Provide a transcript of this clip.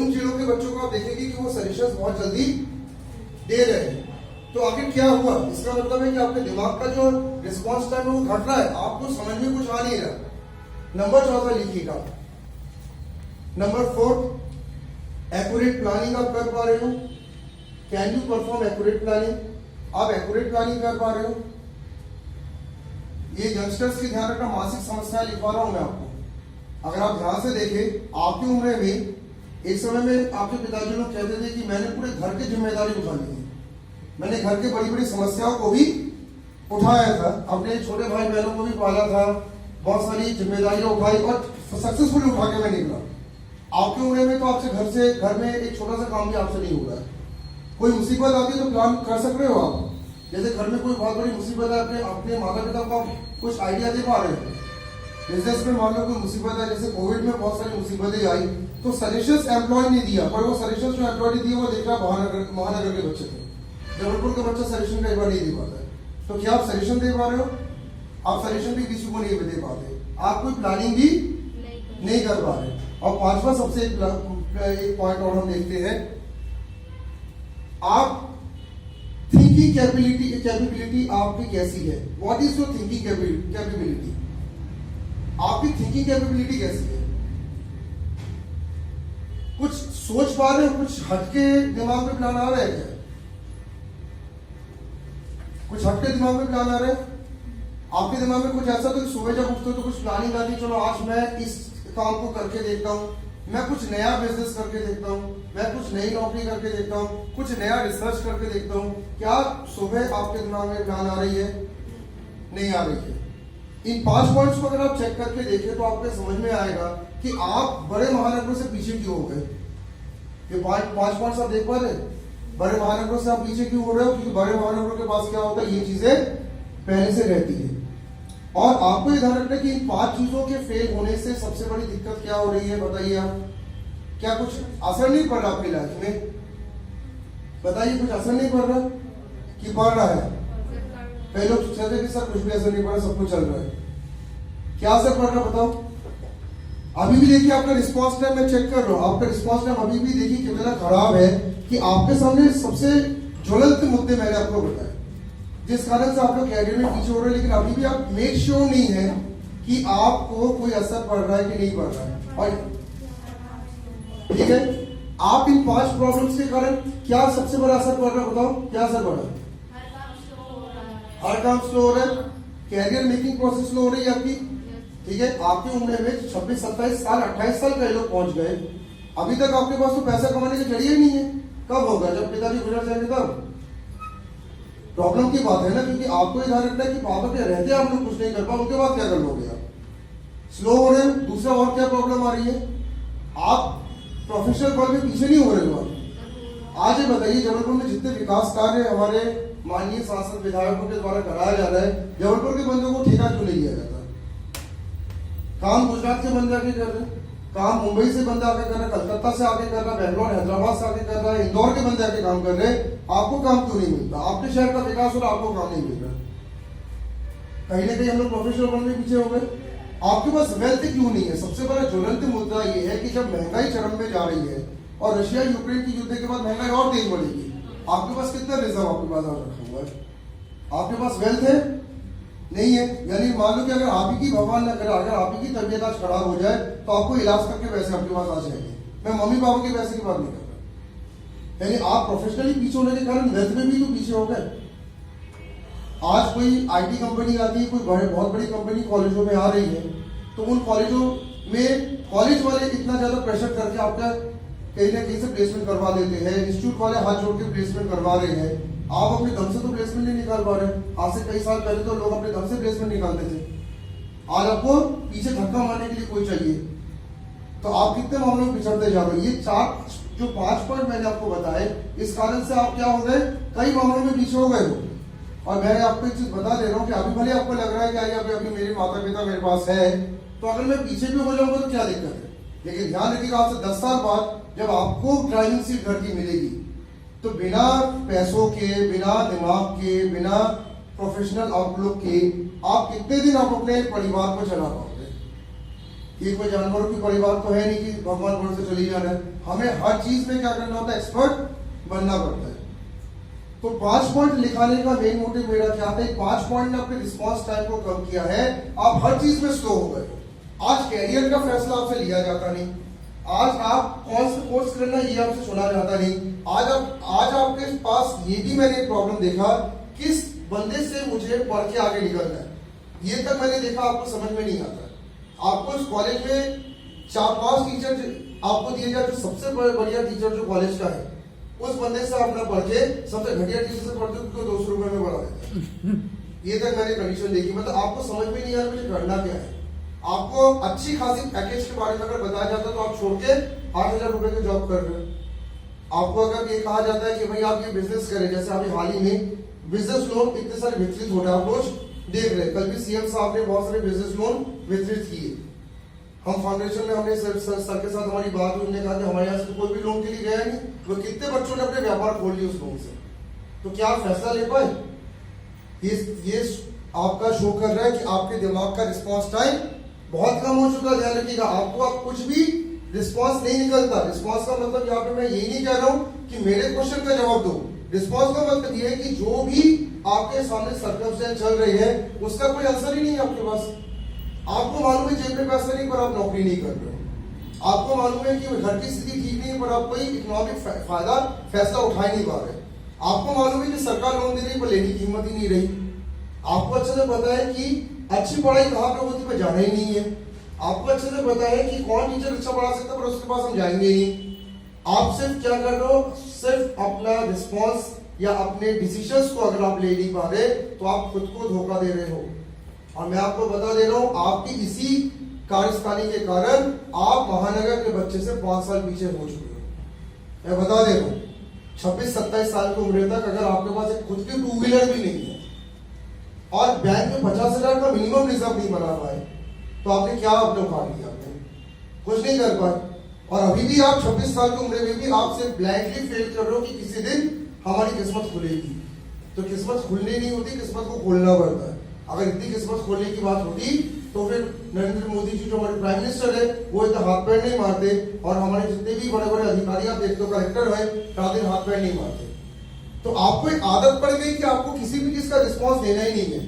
उन जिलों के बच्चों को आप देखेंगे कि वो सजेशंस बहुत जल्दी दे रहे हैं। तो आखिर क्या हुआ? इसका मतलब है कि आपके दिमाग का जो रिस्पॉन्स टाइम है वो घट रहा है, आपको समझ में कुछ आ नहीं रहा। नंबर 14 लिखिएगा। नंबर 4, एक्यूरेट प्लानिंग आप कर पा रहे हो? Can you perform accurate planning? आप एक्यूरेट प्लानिंग कर पा रहे हो? ये यंगस्टर्स की ध्यान रखना, मानसिक समस्याएं लिखवा रहा हूं मैं आपको। अगर आप ध्यान से देखें, आपकी उम्र में एक समय में आपके पिताजी लोग कहते थे कि मैंने पूरे घर की जिम्मेदारी उठा ली थी, मैंने घर की बड़ी बड़ी समस्याओं को भी उठाया था, अपने छोटे भाई बहनों को भी पाला था, बहुत सारी जिम्मेदारियां उठाई और सक्सेसफुली उठा के मैं निकला। आपकी उम्र में तो आपसे घर में एक छोटा सा काम भी आपसे नहीं हो रहा है। कोई मुसीबत आती है तो प्लान कर सक रहे हो आप? जैसे घर में कोई बहुत बड़ी मुसीबत है, अपने माता पिता को आप कुछ आइडिया दे पा रहे हो? बिजनेस में मान लो कोई मुसीबत है, जैसे कोविड में बहुत सारी मुसीबतें आई, तो सजेशंस एम्प्लॉय ने दिया, पर वो सजेशंस जो एम्प्लॉय ने दिए वो देख रहा महानगर के बच्चे थे, जबलपुर का बच्चा सजेशन कई बार नहीं दे पाता है। तो क्या आप सजेशन दे पा रहे हो? आप सजेशन भी किसी को नहीं दे पाते, आप कोई प्लानिंग भी नहीं कर पा रहे। और पांचवा सबसे एक पॉइंट और हम देखते हैं, आप थिंकिंग कैपेबिलिटी आपकी कैसी है? What is your thinking capability? आपकी थिंकिंग कैपेबिलिटी कैसी है? कुछ सोच पा रहे हो? कुछ हटके दिमाग में प्लान आ रहा है क्या? कुछ हटके दिमाग में प्लान आ रहा है? आपके दिमाग में कुछ ऐसा तो सुबह जब उठते हो तो कुछ प्लानिंग आती है, चलो आज मैं इस काम को करके देखता हूं, मैं कुछ नया बिजनेस करके देखता हूं, मैं कुछ नई नौकरी करके देखता हूं, कुछ नया रिसर्च करके देखता हूं। क्या सुबह आपके दिमाग में प्लान आ रही है? नहीं आ रही है। इन 5 पॉइंट्स को अगर आप चेक करके देखें तो आपको समझ में आएगा कि आप बड़े महानगरों से पीछे क्यों हो गए। ये 5 पॉइंट्स आप देख पा रहे? बड़े महानगरों से आप पीछे क्यों हो रहे हो? क्योंकि बड़े महानगरों के पास क्या होता है, ये चीजें पहले से रहती है। और आपको ये ध्यान रखना कि इन 5 चीजों के फेल होने से सबसे बड़ी दिक्कत क्या हो रही है, बताइए आप। क्या कुछ असर नहीं पड़ रहा आपकी लाइफ में? बताइए, कुछ असर नहीं पड़ रहा कि पड़ रहा है? कई लोग कहते हैं कि सर कुछ भी असर नहीं पड़ रहा, सब कुछ चल रहा है। क्या असर पड़ रहा बताओ? अभी भी देखिए आपका रिस्पॉन्स टाइम मैं चेक कर रहा हूं, आपका रिस्पॉन्स टाइम अभी भी देखिए कितना खराब है कि आपके सामने सबसे ज्वलंत मुद्दे मैंने आपको बताए जिस कारण से आप लोग कैरियर में पीछे हो रहे हैं, लेकिन अभी भी आप मेक श्योर नहीं है कि आपको कोई असर पड़ रहा है कि नहीं पड़ रहा है। और ठीक है, आप इन 5 प्रॉब्लम्स के कारण क्या सबसे बड़ा असर पड़ रहा है बताओ? क्या असर पड़ रहा है? हर काम स्लो हो रहा है, कैरियर मेकिंग प्रोसेस स्लो हो रही है आपकी। ठीक है, आपकी उम्र में 26, 27 साल, 28 साल के लोग पहुंच गए, अभी तक आपके पास तो पैसा कमाने के जरिए ही नहीं है। कब होगा? जब पिताजी गुजर जाएंगे तब। प्रॉब्लम की बात है ना, क्योंकि आपको ये ध्यान रखना है कि पापा के रहते आप लोग कुछ नहीं कर पाए, उनके बाद क्या कर लोगे आप? स्लो हो रहे हैं। दूसरा और क्या प्रॉब्लम आ रही है? आप प्रोफेशनल वर्ल्ड में पीछे नहीं हो रहे हो। आज ये बताइए, जबलपुर में जितने विकास कार्य हमारे माननीय सांसद विधायकों के द्वारा कराया जा रहा है, जबलपुर के बंदों को ठेका क्यों नहीं दिया जाता? काम गुजरात के बंदे आके कर रहे हैं, काम मुंबई से बंदा आके कर रहा है, कलकत्ता से आके कर रहा है, बैंगलोर हैदराबाद से आके कर रहा है, इंदौर के बंदे आके काम कर रहे हैं। आपको काम क्यों नहीं मिलता? आपके शहर का विकास हो रहा, आपको काम नहीं मिल रहा। कहीं ना कहीं हम लोग प्रोफेशनल वर्ल्ड में पीछे हो गए। आपके पास वेल्थ क्यों नहीं है? सबसे बड़ा ज्वलंत मुद्दा ये है कि जब महंगाई चरम में जा रही है और रशिया यूक्रेन की युद्ध के बाद महंगाई और तेज बढ़ेगी, आपके पास कितना रिजर्व आपके पास रखा हुआ है? आपके पास वेल्थ है? नहीं है। यानी मान लो कि अगर आप ही की भगवान न करे, अगर आप ही की तबियत आज खराब हो जाए तो आपको इलाज करके पैसे आपके पास आ जाएंगे। मैं मम्मी पापा के पैसे की बात नहीं कर रहा। यानी आप प्रोफेशनली पीछे होने के कारण वेल्थ में भी तो पीछे हो गए। आज कोई आईटी कंपनी आती है, कोई बहुत बड़ी कंपनी कॉलेजों में आ रही है, तो उन कॉलेजों में कॉलेज वाले इतना ज्यादा प्रेशर करके आपका कहीं ना कहीं से प्लेसमेंट करवा लेते हैं, इंस्टीट्यूट वाले हाथ जोड़ के प्लेसमेंट करवा रहे हैं। आप अपने दम से तो प्लेसमेंट नहीं निकाल पा रहे। आज से कई साल पहले तो लोग अपने दम से प्लेसमेंट निकालते थे, आज आपको पीछे धक्का मारने के लिए कोई चाहिए। तो आप कितने मामलों में पिछड़ते जा रहे हो? ये 5 पॉइंट मैंने आपको बताए, इस कारण से आप क्या हो गए, कई मामलों में पीछे हो गए हो। और मैं आपको एक चीज बता दे रहा हूँ कि अभी भले आपको लग रहा है कि अभी मेरे माता पिता मेरे पास है, तो अगर मैं पीछे भी हो जाऊंगा तो क्या दिक्कत है? लेकिन ध्यान रखिएगा, आपसे 10 साल बाद जब आपको ड्राइविंग सीट घर की मिलेगी, तो बिना पैसों के, बिना दिमाग के, बिना प्रोफेशनल आउटलुक के आप कितने दिन आप अपने परिवार को चला पाओगे? ये कोई जानवरों की परिवार तो है नहीं कि भगवान भरोसे चली जा रहा है। हमें हर चीज में क्या करना होता है, एक्सपर्ट बनना पड़ता है। तो 5 पॉइंट लिखाने का मेन मोटिव मेरा क्या था, 5 पॉइंट ने अपने रिस्पॉन्स टाइम को कम किया है। आप हर चीज में स्लो हो गए। आज कैरियर का फैसला आपसे लिया जाता नहीं, आज आप कौन सा कोर्स करना ये आपसे सुना जाता नहीं। आज आपके पास ये भी मैंने एक प्रॉब्लम देखा, किस बंदे से मुझे पढ़ के आगे निकलना है, ये तक मैंने देखा आपको समझ में नहीं आता। आपको इस कॉलेज में 4-5 टीचर आपको दिए जाए, जो सबसे बढ़िया टीचर जो कॉलेज का है, उस बंदे से अपना पढ़ के सबसे घटिया टीचर से पढ़ते उसको 200 रुपए में बढ़ा देता है। ये तक मैंने कंडीशन देखी। मतलब आपको समझ में नहीं आ रहा मुझे करना क्या है। आपको अच्छी खासी पैकेज के बारे में अगर बताया जाता तो आप छोड़ के 8,000 रुपए की जॉब कर रहे हो। आपको अगर ये कहा जाता है कि भाई आप ये बिजनेस करें, जैसे अभी हाल ही में बिजनेस लोन इतने सारे वितरित हो रहे हैं, आप रोज देख रहे हैं। कल भी सीएम साहब ने बहुत सारे बिजनेस लोन वितरित किए। हम फाउंडेशन में हमने सर के साथ हमारी बात हुई, उन्होंने कहा कि हमारे यहाँ से कोई भी लोन के लिए गया नहीं, वो कितने बच्चों ने अपने व्यापार खोल लिए उस लोन से। तो क्या आप फैसला ले पाए? ये आपका शो कर रहा है कि आपके दिमाग का रिस्पॉन्स टाइम बहुत कम हो चुका है। ध्यान रखिएगा, आपको आप कुछ भी रिस्पॉन्स नहीं निकलता। रिस्पॉन्स का मतलब यहाँ पे मैं यही नहीं कह रहा हूँ कि मेरे क्वेश्चन का जवाब दो। रिस्पॉन्स का मतलब ये है कि जो भी आपके सामने सर्कमस्टेंस चल रही है उसका कोई आंसर ही नहीं है आपके पास। आपको मालूम है जेब में पैसा नहीं पर आप नौकरी नहीं कर रहे हो। आपको मालूम है कि घर की स्थिति ठीक नहीं है पर आप कोई इकोनॉमिक फायदा फैसला उठा ही नहीं पा रहे। आपको मालूम है कि सरकार लोन दे रही पर लेने की हिम्मत ही नहीं रही। आपको अच्छे से पता है कि अच्छी पढ़ाई कहाँ पे होती है, जाना ही नहीं है। आपको अच्छे से पता है कि कौन टीचर अच्छा पढ़ा सकता है पर उसके पास हम जाएंगे ही नहीं। आप सिर्फ क्या कर रहे हो, सिर्फ अपना रिस्पॉन्स या अपने डिसीजंस को अगर आप ले नहीं पा रहे तो आप खुद को धोखा दे रहे हो। और मैं आपको बता दे रहा हूं, आपकी इसी कार्यस्थानी के कारण आप महानगर के बच्चे से 5 साल पीछे हो चुके हो। मैं बता दे रहा हूं, 26-27 साल की उम्र तक अगर आपके पास एक खुद की 2 व्हीलर भी नहीं है और बैंक में 50,000 का मिनिमम रिजर्व नहीं बना पाए तो आपने क्या अपने उखाड़ लिया? आपने कुछ नहीं कर पाए। और अभी भी आप 26 साल की उम्र में भी आप सिर्फ ब्लैंकली फेल कर रहे हो कि किसी दिन हमारी किस्मत खुलेगी। तो किस्मत खुलनी नहीं होती, किस्मत को खोलना पड़ता है। अगर इतनी किस्मत खोलने की बात होती तो फिर नरेंद्र मोदी जी जो हमारे प्राइम मिनिस्टर है वो इतना हाथ पैर नहीं मारते और हमारे जितने भी बड़े बड़े अधिकारी आप देखते हो, कलेक्टर है, रात दिन हाथ पैर नहीं मारते। तो आपको एक आदत पड़ गई कि आपको किसी भी चीज का रिस्पॉन्स देना ही नहीं है।